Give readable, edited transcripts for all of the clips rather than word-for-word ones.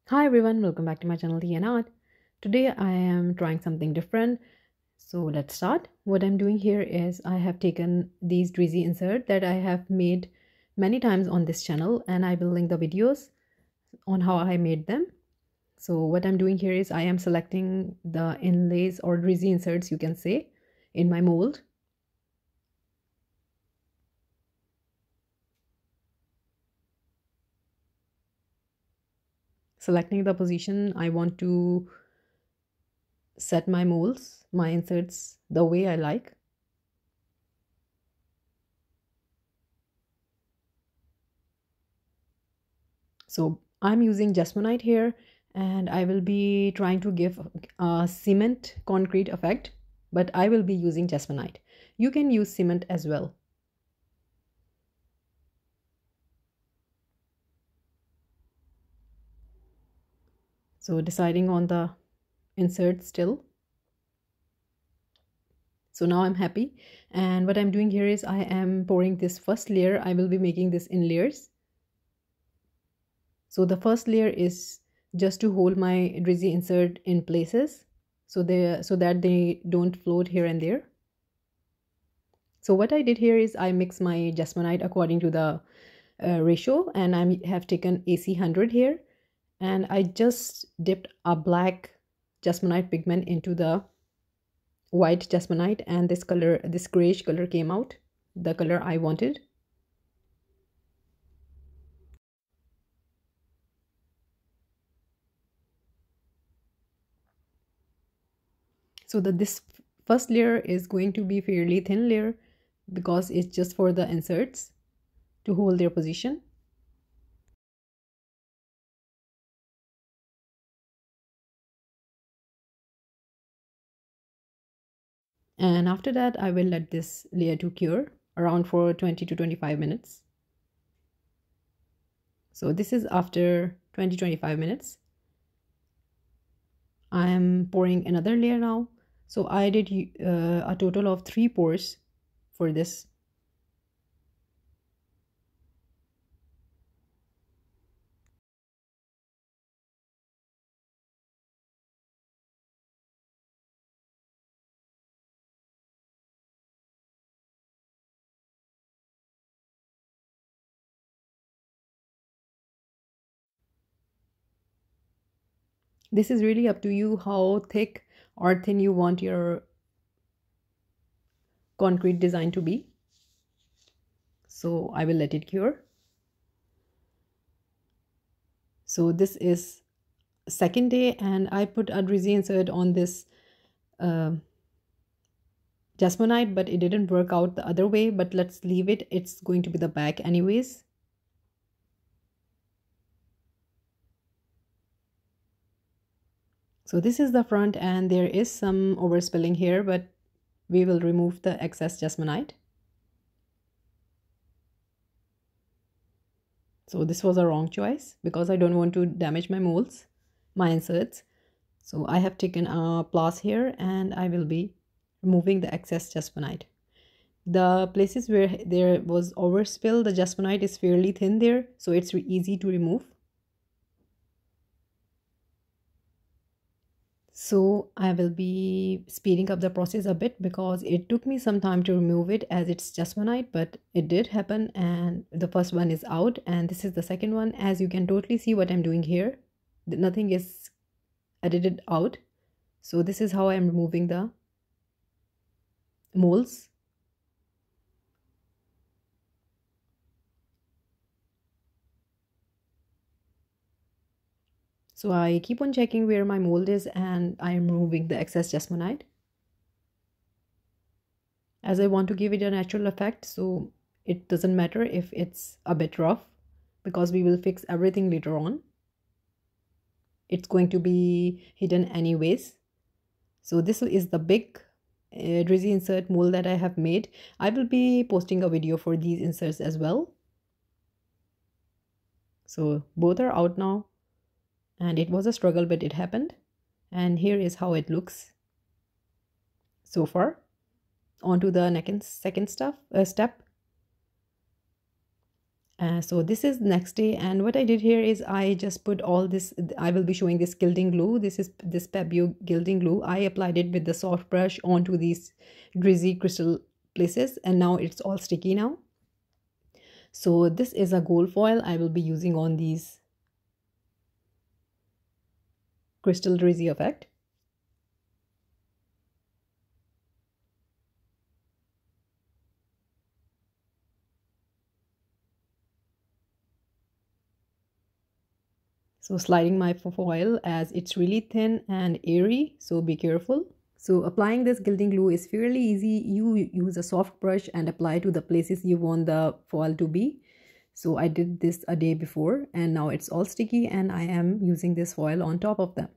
Hi everyone, welcome back to my channel Geode Art. Today I am trying something different. So let's start. What I'm doing here is I have taken these Resin insert that I have made many times on this channel, and I will link the videos on how I made them. So what I'm doing here is I am selecting the inlays or Resin inserts, you can say, in my mold. Selecting the position I want to set my molds, my inserts the way I like. So I'm using Jesmonite here, and I will be trying to give a cement concrete effect, but I will be using Jesmonite. You can use cement as well. So deciding on the insert still. So now I'm happy, and what I'm doing here is I am pouring this first layer. I will be making this in layers. So the first layer is just to hold my Resin insert in places so that they don't float here and there. So what I did here is I mix my Jesmonite according to the ratio, and I have taken AC 100 here, and I just dipped a black Jesmonite pigment into the white Jesmonite, and this color, this grayish color came out, the color I wanted. So this first layer is going to be fairly thin layer because it's just for the inserts to hold their position. And after that, I will let this layer to cure around for 20 to 25 minutes. So this is after 20-25 minutes. I am pouring another layer now. So I did a total of 3 pours for this. This is really up to you how thick or thin you want your concrete design to be. So I will let it cure. So this is second day, and I put a Resin insert on this Jesmonite, but it didn't work out the other way, but let's leave it. It's going to be the back anyways. So this is the front, and there is some overspilling here, but we will remove the excess Jesmonite. So this was a wrong choice because I don't want to damage my molds, my inserts. So I have taken a plus here, and I will be removing the excess Jesmonite. The places where there was overspill, the Jesmonite is fairly thin there, so it's easy to remove. So I will be speeding up the process a bit because it took me some time to remove it as it's Jesmonite, but it did happen, and the first one is out and this is the second one. As you can totally see what I'm doing here, nothing is edited out. So this is how I'm removing the molds. So I keep on checking where my mold is, and I am removing the excess Jesmonite as I want to give it a natural effect. So it doesn't matter if it's a bit rough because we will fix everything later on. It's going to be hidden anyways. So this is the big Resin insert mold that I have made. I will be posting a video for these inserts as well. So both are out now, and it was a struggle, but it happened. And here is how it looks so far. On to the second step. So this is next day, and what I did here is I just put all this. I will be showing this gilding glue. This is this Pebeo gilding glue. I applied it with the soft brush onto these drizzy crystal places, and now it's all sticky now. So this is a gold foil I will be using on these crystal drizzy effect. So sliding my foil as it's really thin and airy, so be careful. So applying this gilding glue is fairly easy. You use a soft brush and apply to the places you want the foil to be. So I did this a day before and now it's all sticky and I am using this foil on top of them.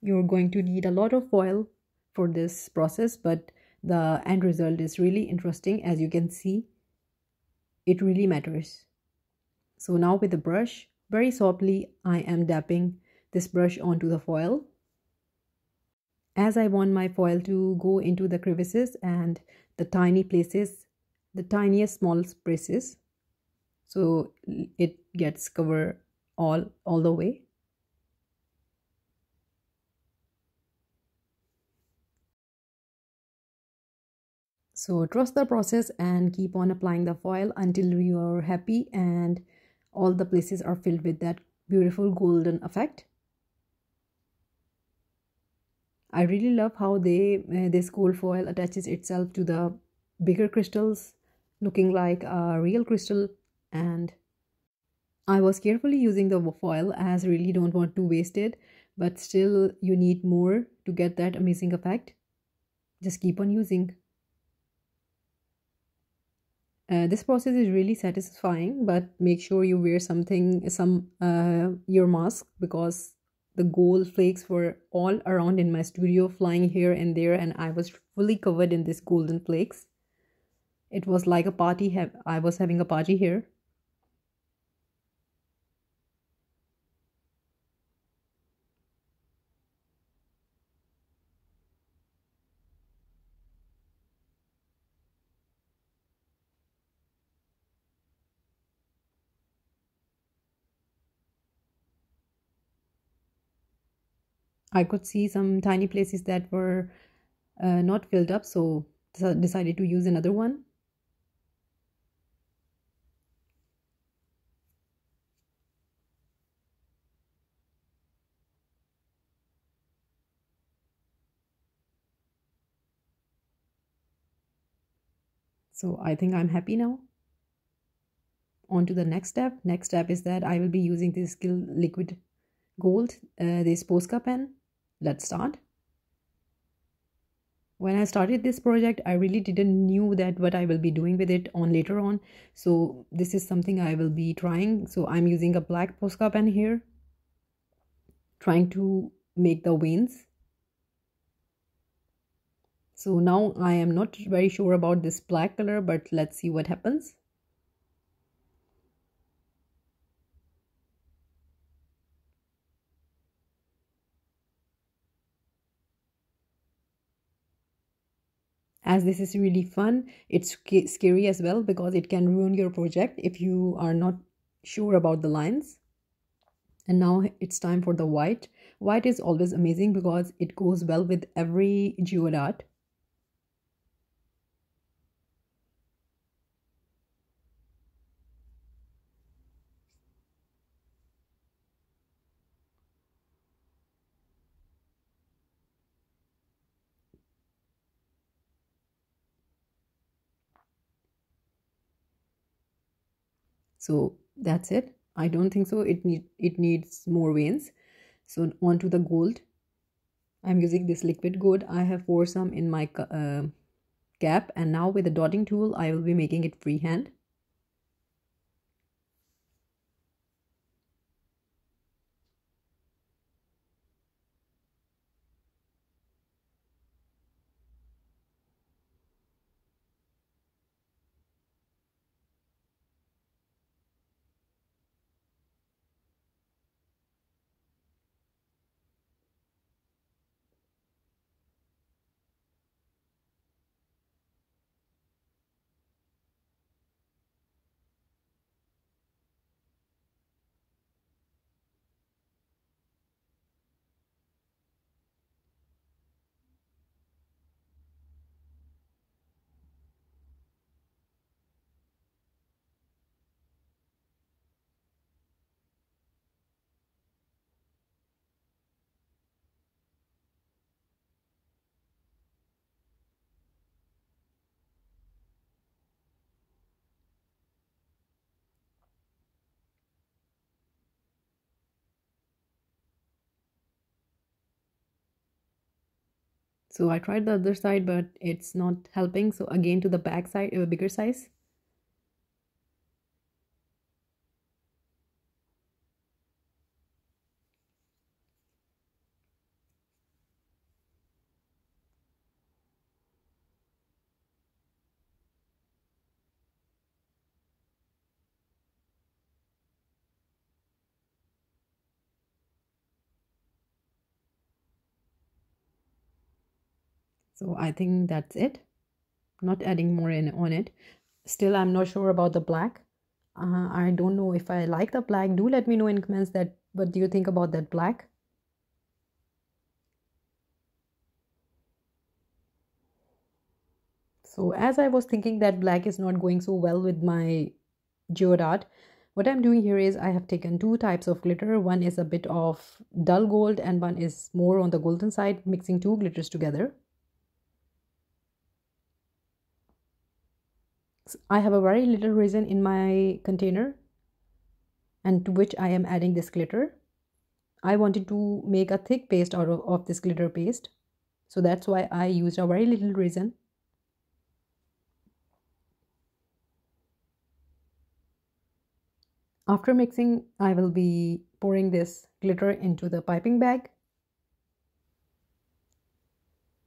You're going to need a lot of foil for this process, but the end result is really interesting. As you can see, it really matters. So now with the brush, very softly, I am dabbing this brush onto the foil, as I want my foil to go into the crevices and the tiny places, the tiniest small spaces, so it gets covered all the way. So trust the process and keep on applying the foil until you are happy and all the places are filled with that beautiful golden effect. I really love how this gold foil attaches itself to the bigger crystals, looking like a real crystal. And I was carefully using the foil as really don't want to waste it, but still you need more to get that amazing effect. Just keep on using. This process is really satisfying, but make sure you wear some ear mask, because the gold flakes were all around in my studio, flying here and there, and I was fully covered in this golden flakes. It was like a party. I was having a party here. I could see some tiny places that were not filled up, so decided to use another one. So I think I'm happy now. On to the next step. Next step is that I will be using this liquid gold, this Posca pen. Let's start. When I started this project, I really didn't knew that what I will be doing with it on later on. So this is something I will be trying. So I'm using a black Posca pen here, trying to make the veins. So now I am not very sure about this black color, but let's see what happens. As this is really fun, it's scary as well, because it can ruin your project if you are not sure about the lines. And now it's time for the white. White is always amazing because it goes well with every geode art. So that's it. I don't think so. It needs more veins. So on to the gold. I'm using this liquid gold. I have poured some in my cap, and now with the dotting tool, I will be making it freehand. So I tried the other side, but it's not helping. So again to the back side, a bigger size. So I think that's it. Not adding more in on it. Still, I'm not sure about the black. I don't know if I like the black. Do let me know in comments that what do you think about that black. So as I was thinking that black is not going so well with my Geode Art, what I'm doing here is I have taken two types of glitter. One is a bit of dull gold and one is more on the golden side, mixing two glitters together. I have a very little resin in my container and to which I am adding this glitter. I wanted to make a thick paste out of this glitter paste. So that's why I used a very little resin. After mixing, I will be pouring this glitter into the piping bag.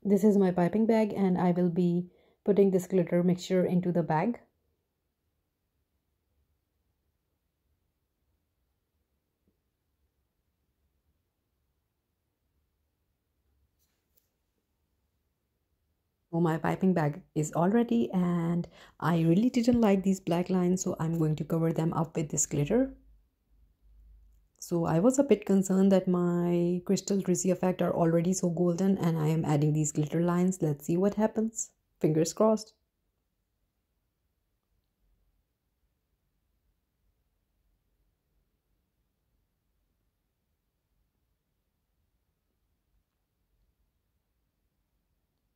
This is my piping bag and I will be putting this glitter mixture into the bag. So my piping bag is all ready and I really didn't like these black lines, so I'm going to cover them up with this glitter. So I was a bit concerned that my crystal Rizzy effect are already so golden and I am adding these glitter lines. Let's see what happens. Fingers crossed.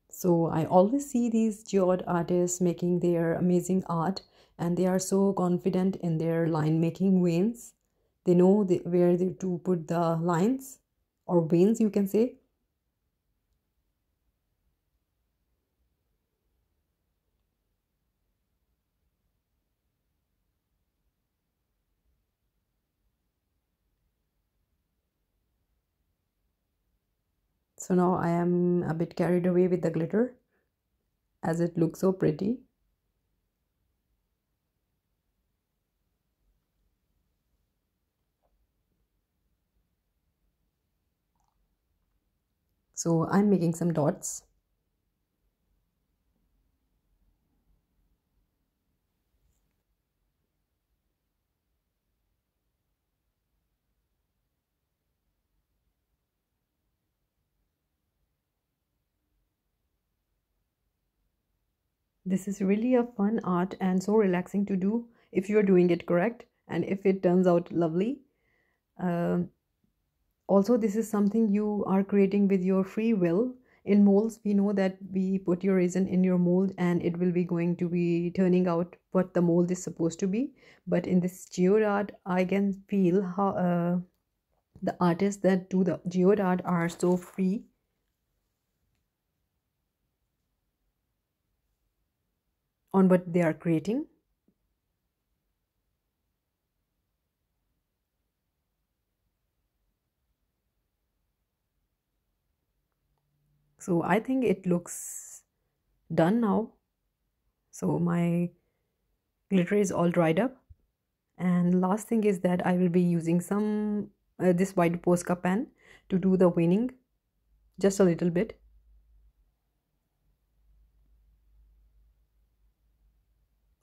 So I always see these geode artists making their amazing art and they are so confident in their line making veins. They know where to put the lines or veins, you can say. So now I am a bit carried away with the glitter as it looks so pretty. So I'm making some dots. This is really a fun art and so relaxing to do if you're doing it correct and if it turns out lovely. Um Also, this is something you are creating with your free will. In molds, we know that we put your resin in your mold and it will be going to be turning out what the mold is supposed to be. But in this geode art, I can feel how the artists that do the geode art are so free on what they are creating. So I think it looks done now. So my glitter is all dried up. And last thing is that I will be using some this white Posca pen to do the veining, just a little bit.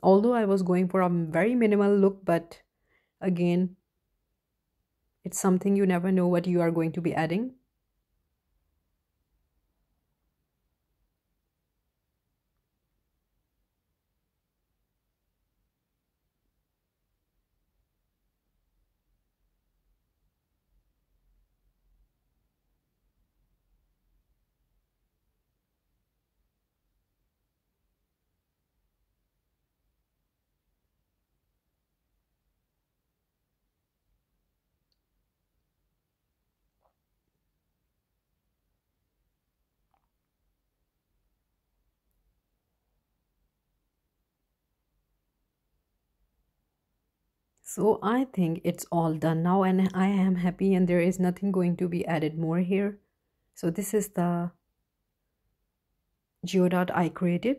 Although I was going for a very minimal look, but again, it's something you never know what you are going to be adding. So I think it's all done now and I am happy and there is nothing going to be added more here. So this is the Geode Art I created.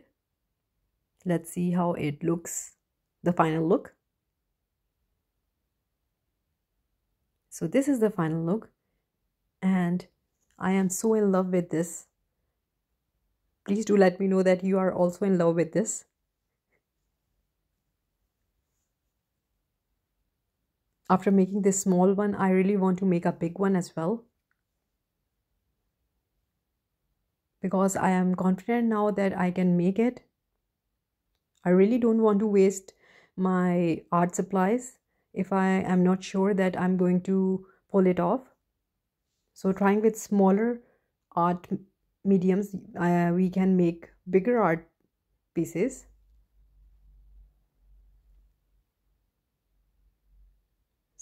Let's see how it looks, the final look. So this is the final look and I am so in love with this. Please do let me know that you are also in love with this. After making this small one, I really want to make a big one as well, because I am confident now that I can make it. I really don't want to waste my art supplies if I am not sure that I'm going to pull it off. So trying with smaller art mediums, we can make bigger art pieces.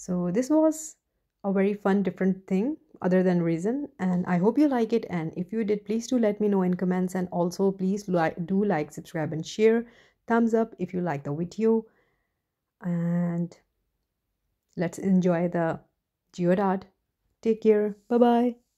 So this was a very fun, different thing other than resin, and I hope you like it. And if you did, please do let me know in comments, and also please do like, subscribe and share. Thumbs up if you like the video, and let's enjoy the Geode Art. Take care. Bye bye.